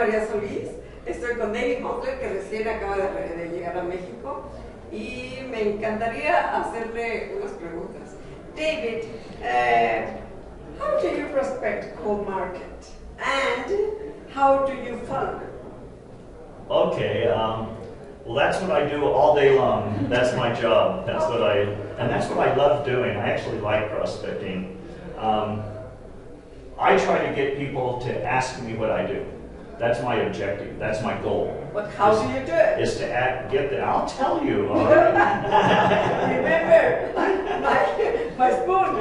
María Solís, estoy con David Mosley, que recién acaba de llegar a México, y me encantaría hacerle unas preguntas. David, how do you prospect cold market? And how do you fund? Okay, well, that's what I do all day long. That's my job. That's what I love doing. I actually like prospecting. I try to get people to ask me what I do. That's my objective. That's my goal. But how do you do it? Is to get them. I'll tell you. All right. Remember, my spoon.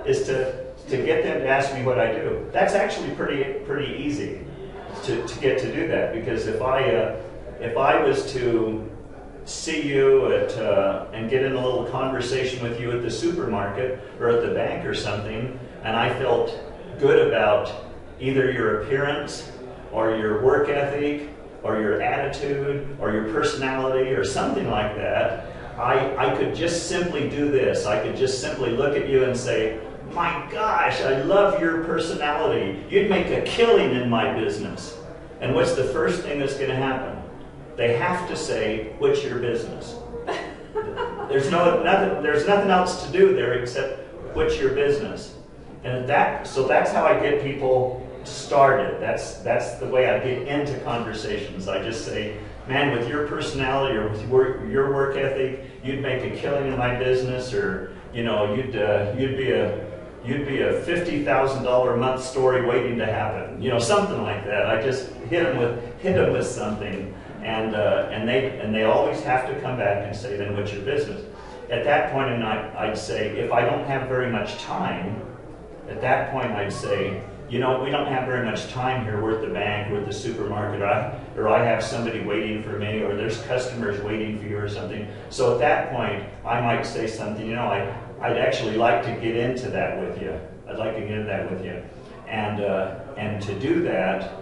Is to get them to ask me what I do. That's actually pretty easy to get to do that, because if I was to see you and get in a little conversation with you at the supermarket or at the bank or something, and I felt good about either your appearance or your work ethic or your attitude or your personality or something like that, I could just simply do this. I could just simply look at you and say, my gosh, I love your personality. You'd make a killing in my business. And what's the first thing that's going to happen? They have to say, what's your business? There's nothing else to do there except what's your business? And so that's how I get people started. That's the way I get into conversations. I just say, man, with your personality or with your work ethic, you'd make a killing in my business, or you'd be a $50,000 a month story waiting to happen. Something like that. I just hit them with something, and they always have to come back and say, then what's your business? At that point in time, I'd say, if I don't have very much time, at that point I'd say, we don't have very much time here. We're at the bank, we're at the supermarket, or I have somebody waiting for me, or there's customers waiting for you or something. So at that point, I might say something, I'd actually like to get into that with you. I'd like to get into that with you. And to do that,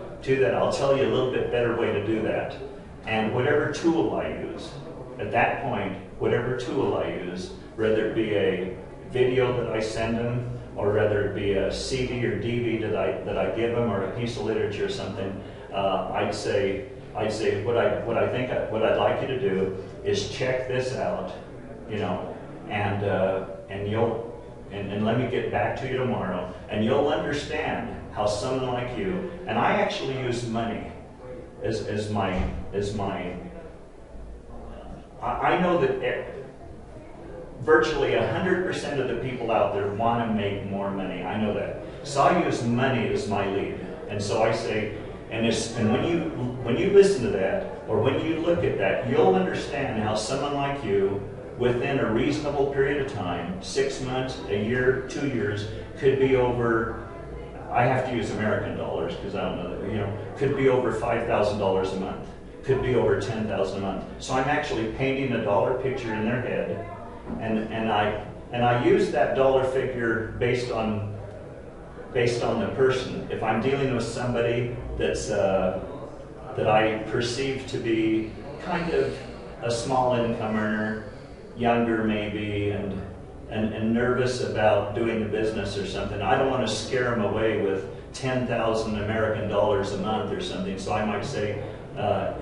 I'll tell you a little bit better way to do that. And whatever tool I use, at that point, whatever tool I use, whether it be a video that I send them, or whether it be a CD or DVD that I give them, or a piece of literature or something, I'd say what I'd like you to do is check this out, and let me get back to you tomorrow, and you'll understand how someone like you, and I actually use money as my I know that virtually 100% of the people out there want to make more money. I know that. So I use money as my lead. And so I say, and when you listen to that, or when you look at that, you'll understand how someone like you, within a reasonable period of time, 6 months, a year, 2 years, could be over, I have to use American dollars because I don't know that, could be over $5,000 a month, could be over $10,000 a month. So I'm actually painting a dollar picture in their head. And I use that dollar figure based on the person. If I'm dealing with somebody that I perceive to be kind of a small income earner, younger maybe, and nervous about doing the business or something, I don't want to scare them away with 10,000 American dollars a month or something. So I might say,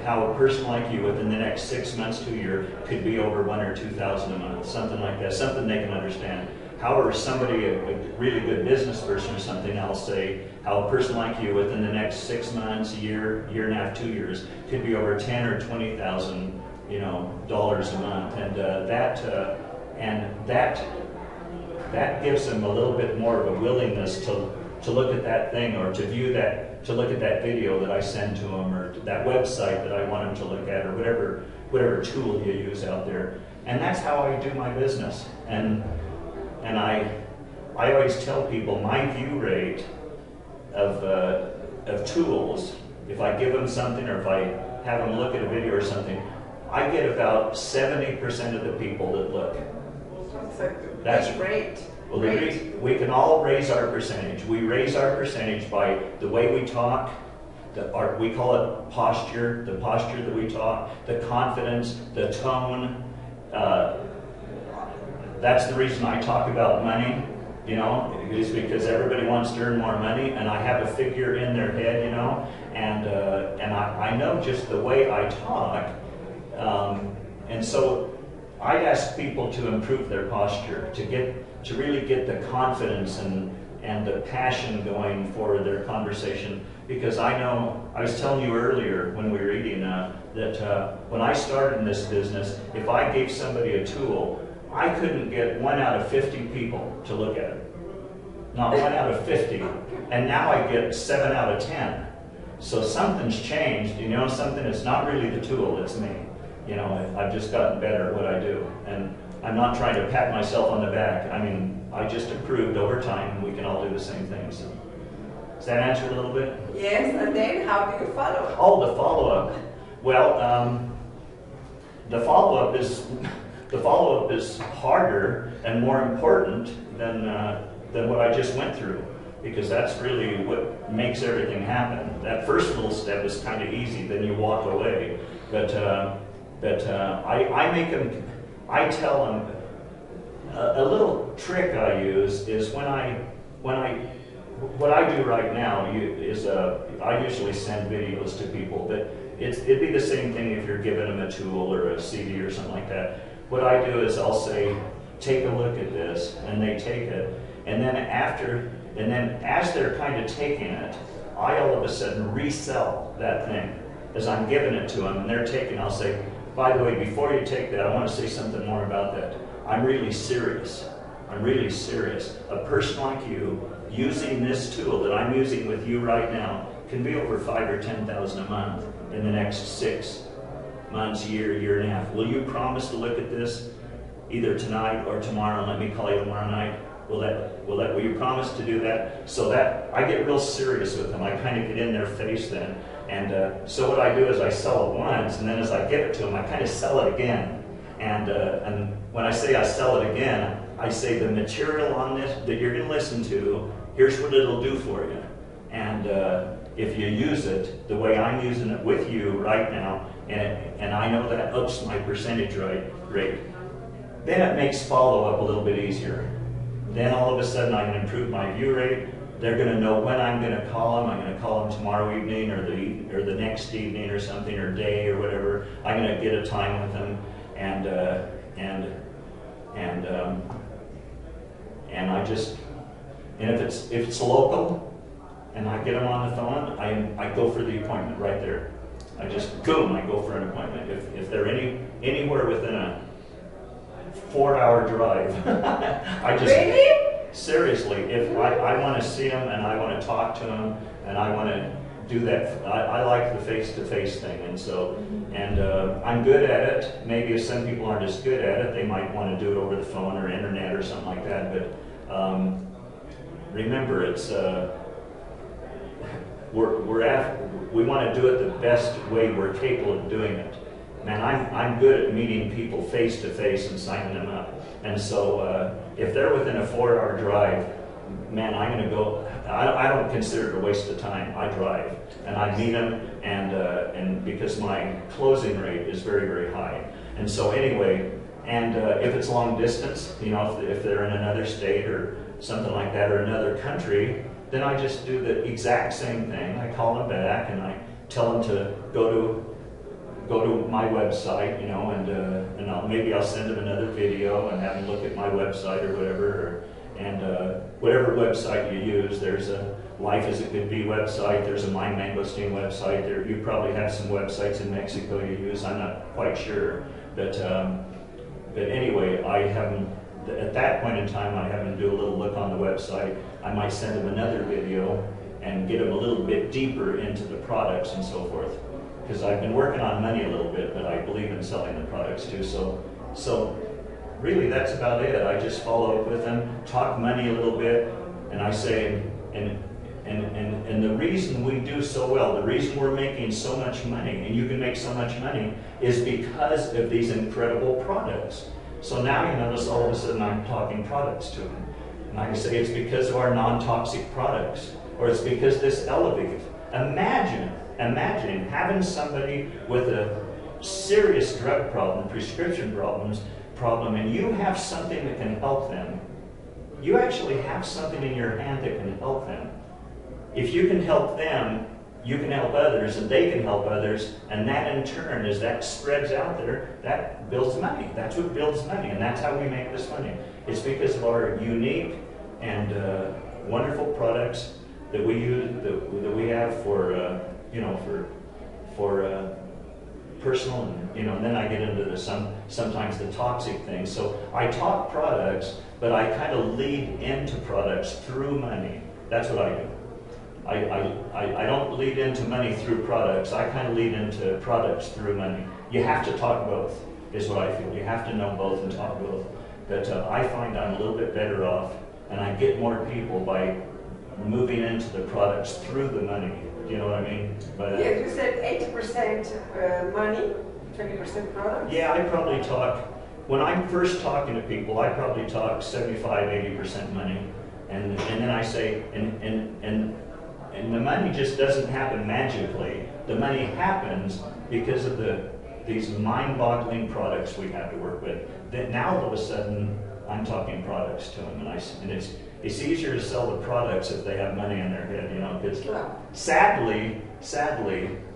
how a person like you within the next 6 months to a year could be over $1,000 or $2,000 a month, something like that, something they can understand. However, somebody, a really good business person or something, I'll say how a person like you within the next 6 months, a year, year and a half, 2 years, could be over $10,000 or $20,000, dollars a month, and that gives them a little bit more of a willingness to look at that thing, or to view that, to look at that video that I send to them, or that website that I want them to look at, or whatever tool you use out there. And that's how I do my business. And I always tell people my view rate of tools, if I give them something, or if I have them look at a video or something, I get about 70% of the people that look. That's great. Well, we can all raise our percentage. We raise our percentage by the way we talk, we call it posture, the posture that we talk, the confidence, the tone. That's the reason I talk about money, is because everybody wants to earn more money, and I have a figure in their head, and and I know just the way I talk, and so I'd ask people to improve their posture, to really get the confidence and the passion going for their conversation. Because I know, I was telling you earlier when we were eating, that when I started in this business, if I gave somebody a tool, I couldn't get 1 out of 50 people to look at it. Not 1 out of 50. And now I get 7 out of 10. So something's changed, you know, something, it's not really the tool, it's me. You know, I've just gotten better at what I do. And I'm not trying to pat myself on the back. I mean, I just improved over time, and we can all do the same things. So, does that answer a little bit? Yes, and then how do you follow up? Oh, the follow-up. Well, the follow-up is harder and more important than what I just went through, because that's really what makes everything happen. That first little step is kind of easy, then you walk away. But I make them. I tell them a little trick I use is what I do right now is I usually send videos to people, but it'd be the same thing if you're giving them a tool or a CD or something like that. What I do is I'll say, take a look at this, and they take it, and then as they're kind of taking it, I all of a sudden resell that thing as I'm giving it to them, and they're taking. I'll say, by the way, before you take that, I want to say something more about that. I'm really serious. I'm really serious. A person like you using this tool that I'm using with you right now can be over $5,000 or $10,000 a month in the next 6 months, year and a half. Will you promise to look at this either tonight or tomorrow, and let me call you tomorrow night? Will you promise to do that? So that I get real serious with them. I kind of get in their face then. And so what I do is I sell it once, and then as I give it to them, I kind of sell it again. And when I say I sell it again, I say the material on this that you're going to listen to, here's what it'll do for you. And if you use it the way I'm using it with you right now, and I know that ups my percentage rate, then it makes follow-up a little bit easier. Then all of a sudden I can improve my view rate. They're going to know when I'm going to call them. I'm going to call them tomorrow evening or the next evening or something, or day or whatever. I'm going to get a time with them, and if it's local and I get them on the phone, I go for the appointment right there. I just boom, I go for an appointment. If they're anywhere within a 4-hour drive, I just Really? Seriously, if I want to see them and I want to talk to them and I want to do that, I like the face-to-face thing, and so I'm good at it. Maybe if some people aren't as good at it, they might want to do it over the phone or internet or something like that. But remember, it's we want to do it the best way we're capable of doing it. Man, I'm good at meeting people face to face and signing them up. And so if they're within a 4-hour drive, man, I'm going to go. I don't consider it a waste of time. I drive and I meet them, and because my closing rate is very, very high. And so anyway, and if it's long distance, you know, if they're in another state or something like that, or another country, then I just do the exact same thing. I call them back and I tell them to go to my website, you know, and maybe I'll send them another video and have them look at my website or whatever, and whatever website you use. There's a Life as It Could Be website. There's a My Mangosteen website. You probably have some websites in Mexico you use. I'm not quite sure, but anyway, I have them. At that point in time, I have them do a little look on the website. I might send them another video and get them a little bit deeper into the products and so forth. Because I've been working on money a little bit, but I believe in selling the products too. So really that's about it. I just follow up with them, talk money a little bit, and I say, and the reason we do so well, the reason we're making so much money, and you can make so much money, is because of these incredible products. So now you notice all of a sudden I'm talking products to them. And I can say it's because of our non-toxic products, or it's because this Elevate. Imagine having somebody with a serious drug problem, prescription problem, and you have something that can help them. You actually have something in your hand that can help them. If you can help them, you can help others and they can help others, and that in turn, as that spreads out there, that builds money. That's what builds money, and that's how we make this money. It's because of our unique and wonderful products that we use, that we have for for personal, and then I get into sometimes the toxic things. So I talk products, but I kind of lead into products through money. That's what I do. I don't lead into money through products. I kind of lead into products through money. You have to talk both, is what I feel. You have to know both and talk both. But I find I'm a little bit better off, and I get more people by moving into the products through the money. Do you know what I mean? But, yeah, you said 80% money, 20% products? Yeah, I probably talk, when I'm first talking to people, I probably talk 75–80% money. And then I say, and the money just doesn't happen magically. The money happens because of these mind-boggling products we have to work with. That now all of a sudden I'm talking products to them, and it's easier to sell the products if they have money in their head, because sadly,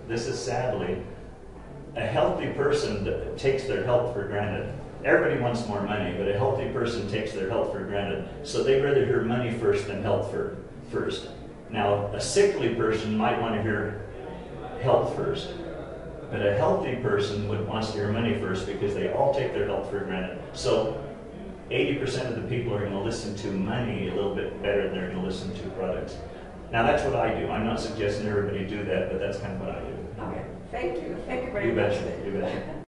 this is sadly, a healthy person takes their health for granted. Everybody wants more money, but a healthy person takes their health for granted. So they'd rather hear money first than health first. Now, a sickly person might want to hear health first, but a healthy person wants to hear money first because they all take their health for granted. So 80% of the people are going to listen to money a little bit better than they're going to listen to products. Now, that's what I do. I'm not suggesting everybody do that, but that's kind of what I do. Okay, thank you. Thank you very You much. betcha. You betcha.